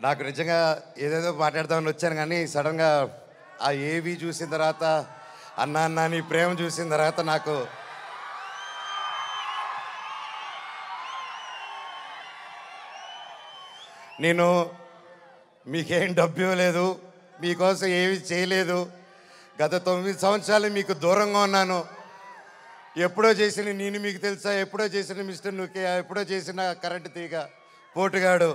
నాకు నిజంగా ఏదేదో మాట్లాడదామని వచ్చాను కానీ సడన్గా ఆ ఏవి చూసిన తర్వాత అన్నా అన్నా నీ ప్రేమ చూసిన తర్వాత నాకు నేను మీకేం డబ్బు ఇవ్వలేదు, మీకోసం ఏమి చేయలేదు. గత 9 సంవత్సరాలు మీకు దూరంగా ఉన్నాను. ఎప్పుడో చేసిన నేను మీకు తెలుసా, ఎప్పుడో చేసిన మిస్టర్ నుకే, ఎప్పుడో చేసిన కరెంటు తీగ పోటుగాడు.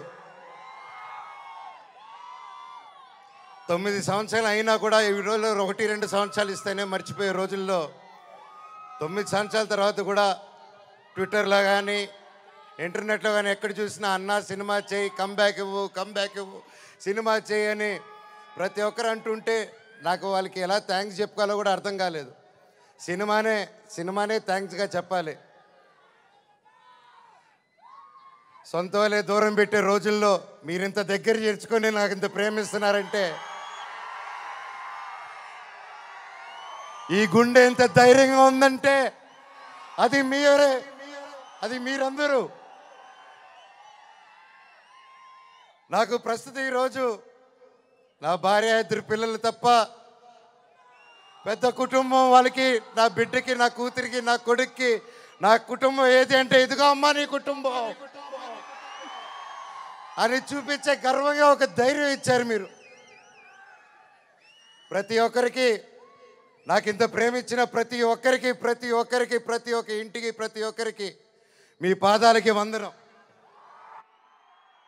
9 సంవత్సరాలు అయినా కూడా ఈ రోజుల్లో 1-2 సంవత్సరాలు ఇస్తేనే మర్చిపోయే రోజుల్లో 9 సంవత్సరాల తర్వాత కూడా ట్విట్టర్లో కానీ ఇంటర్నెట్లో కానీ ఎక్కడ చూసినా అన్నా సినిమా చేయి, కమ్బ్యాక్ ఇవ్వు, కమ్బ్యాక్ ఇవ్వు, సినిమా చేయి అని ప్రతి ఒక్కరు అంటుంటే నాకు వాళ్ళకి ఎలా థ్యాంక్స్ చెప్పుకోవాలో కూడా అర్థం కాలేదు. సినిమానే థ్యాంక్స్గా చెప్పాలి. సొంత వాళ్ళే దూరం పెట్టే రోజుల్లో మీరింత దగ్గర చేర్చుకొని నాకు ఇంత ప్రేమిస్తున్నారంటే, ఈ గుండె ఎంత ధైర్యంగా ఉందంటే అది మీరే, అది మీరందరూ. నాకు ప్రస్తుతం ఈరోజు నా భార్య, 2 పిల్లలు తప్ప పెద్ద కుటుంబం. వాళ్ళకి, నా బిడ్డకి, నా కూతురికి, నా కొడుక్కి నా కుటుంబం ఏది అంటే ఇదిగో అమ్మా నీ కుటుంబం అని చూపించే గర్వంగా ఒక ధైర్యం ఇచ్చారు మీరు. ప్రతి ఒక్కరికి, నాకు ఇంత ప్రేమించిన ప్రతి ఒక్క ఇంటికి, ప్రతి ఒక్కరికి మీ పాదాలకి వందనం.